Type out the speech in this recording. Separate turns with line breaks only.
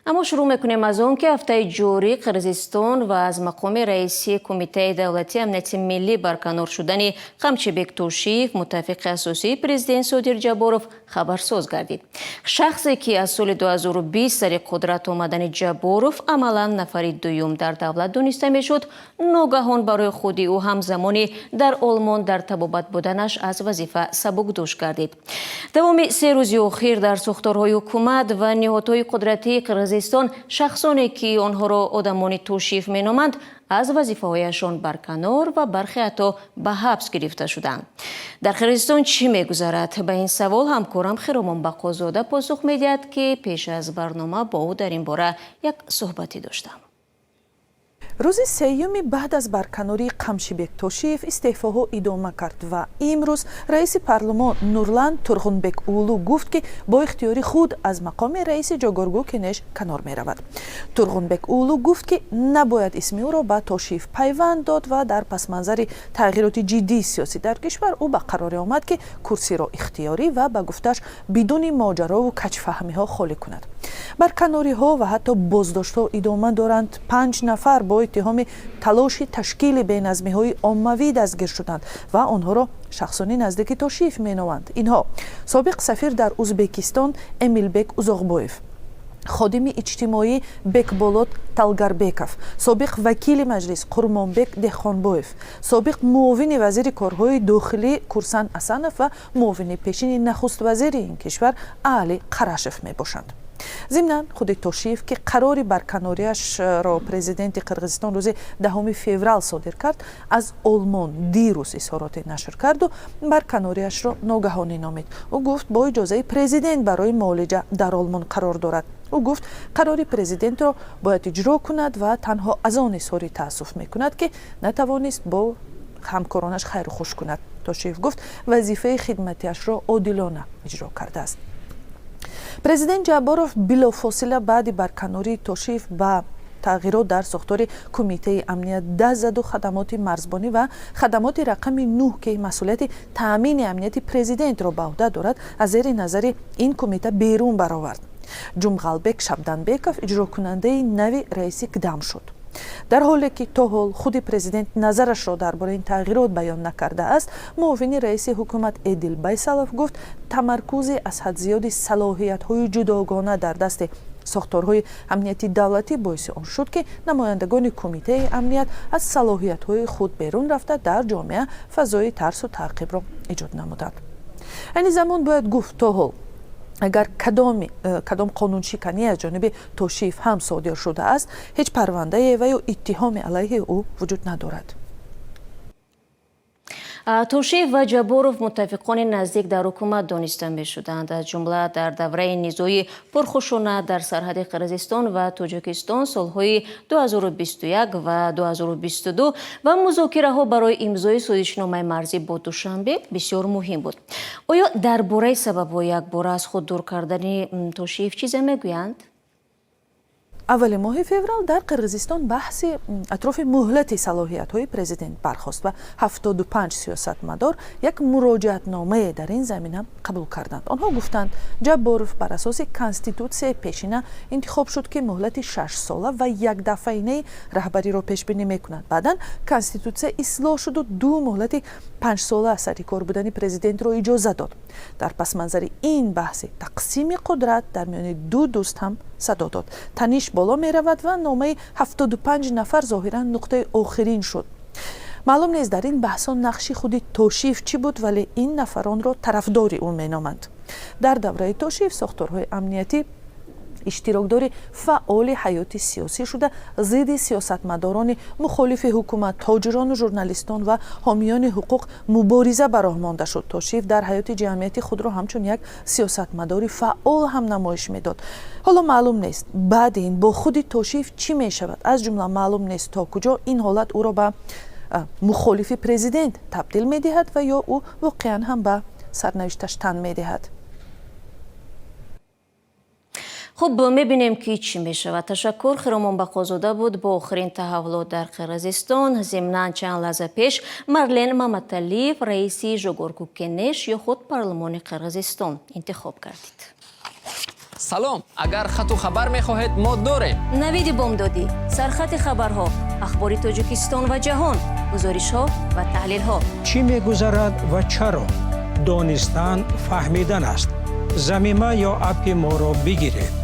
اما شروع میکنیم از اون که هفته جوری قرقیزستان و از مقام رئیس کمیته دولتی امنیت ملی برکنار شدن قمچبک توشیف متفق اساسی پرزیدنت صادق جبارов خبرساز گردید. شخصی که از سال 2020 سر قدرت آمدن جبارов عملا نفر دوم در دولت دانسته میشد، ناگهان برای خودی او همزمانی در آلمان در تبابت بودنش از وظیفه سبکدوش گردید. دوام 3 روز اخیر در ساختارهای حکومت و نهادهای قدرتی قرقیزستان شخصانی که آنها را آدمان توشیف مینامند از وظیفه‌هایشان برکنار و برخی حتی به حبس گرفته شدند. در قرقیزستان چی می‌گذرد؟ به این سوال همکارم خرامان بقازاده پاسخ می‌دهد که پیش از برنامه با او در این باره یک صحبتی داشتم.
روز سیوم بعد از برکناری قمچبک توشیف استعفاها ادامه کرد و امروز رئیس پارلمان نوрлан турғунбек улу گفت که با اختیار خود از مقام رئیس جگرگو کنش کنار می رود. турғунбек улу گفت که نباید اسم او را به توشیف پیوند داد و در پس منظر تغییرات جدی سیاسی در کشور او به قرار آمد که کرسی را اختیاری و به گفتش بدون ماجرا و کج‌فهمی ها خالی کند. برکناری ها و حتی بازداشت ها ادامه دارند. 5 نفر با اتهام تلاش تشکیل بینظمی های عمومی دستگیر شدند و آنها را شخصانی نزدیک توشیف مینامند. اینها سابق سفیر در ازبکستان امилбек узоғбоев، خادم اجتماعی بکبولот талгарбеков، سابق وکیل مجلس قرمانبек دهخانبоев، سابق معاون وزیر کارهای داخلی کورسان اسانов و معاون پیشین نخست وزیر این کشور علی قراشев می باشند. ضمناً خود توشیف که قرار برکناریش را پرزیدنت قرقیزستان روز 10 فوریه صادر کرد، از آلمان دیروز اظهارات نشر کرد و برکناریش را ناگهانی نامید. او گفت با اجازه پرزیدنت برای معالجه در آلمان قرار دارد. او گفت قرار پرزیدنت را باید اجرا کند و تنها از آن اظهار تأسف میکند که نتوانست با همکارانش خیر و خوش کند. توشیف گفت وظیفه خدمتیش را عادلانه اجرا کرده است. پرزیدنت جبارов بلافاصله بعد برکناری توشیف با تغییرات در ساختار کمیته امنیت دست زد و خدمات مرزبانی و خدمات رقم 9 که مسئولیت تامین امنیت پرزیدنت را به عهده دارد از زیر نظر این کمیته بیرون برآورد. جمغالبек шабданбеков اجرا کننده نوی رئیس اقدام شد. در حالی که تا حال خود پرزیدنت نظرش را درباره این تغییرات بیان نکرده است، معاون رئیس حکومت ادیل байсалов گفت تمرکز از حد زیاد صلاحیت‌های جداگانه در دست ساختارهای امنیتی دولتی باعث آن شد که نمایندگان کمیته امنیت از صلاحیت‌های خود بیرون رفته در جامعه فضای ترس و تعقیب را ایجاد نمودند. این زمان باید گفت تا حال اگر کدام قانون شکنی از جانب توشیف هم صادر شده است، هیچ پرونده و یا اتهام علیه او وجود ندارد.
توشیف و جبارov متفقان نزدیک در حکومت دانسته می شدند، از جمله در دوره نزاعی پرخشونت در سرحد قرقیزستان و تاجیکستان سالهای 2021 و 2022 و مذاکره ها برای امضای سازشنامه مرزی با دوشنبه بسیار مهم بود. آیا درباره سبب و یک بار از خود دور کردن توشیف چیزی میگویند؟
اول ماه فوریه در قرقیزستان بحث اطراف مهلت صلاحیت های پرزیدنت برخاست و 75 سیاستمدار یک مراجعت نامه در این زمینه قبول کردند. آنها گفتند جبارov بر اساس کانستیتوسیای پیشینه انتخاب شد که مهلت 6 ساله و یک دفعینه رهبری را پیش بینی میکند. بعداً کانستیتوسیای اصلاح شد و 2 مهلت 5 ساله سر کار بودن پرزیدنت را اجازه داد. در پس منظر این بحث تقسیم قدرت در میان 2 دوست هم صدا داد. تنش بالا می رود و نامه 75 نفر ظاهرا نقطه آخرین شد. معلوم نیست در این بحثان نقش خود توشیف چی بود، ولی این نفران را طرفدار او می نامند. در دوره توشیف ساختارهای امنیتی اشتراکدار فعال حیات سیاسی شده ضد سیاستمداران مخالف حکومت، تاجران و ژورنالیستان و حامیان حقوق مبارزه به راه مانده شد. توشیف در حیات جمعیتی خود را همچون یک سیاستمدار فعال هم نمایش میداد. حالا معلوم نیست بعد این با خود توشیف چی می شود. از جمله معلوم نیست تا کجا این حالت او را به مخالف پرزیدنت تبدیل می دهد و یا او واقعا هم به سرنوشتش تن می دهد.
خب میبینیم که چی میشه و تشکر. خرامان بقازاده بود با آخرین تحولات در قرقیزستان. ضمناً چند لحظه پیش مарлен مامتалиев رئیس جگرگو کنش یا خود پارلمان قرقیزستان انتخاب کردید.
салом, агар хату хабар мехоҳед мо дорем.
навиди бомдодӣ, сархати хабарҳо, ахбори Тоҷикистон ва ҷаҳон, гузоришҳо ва таҳлилҳо.
чӣ мегузарад ва чаро? донистан фаҳмидан аст. замима ё апи моро бигиред.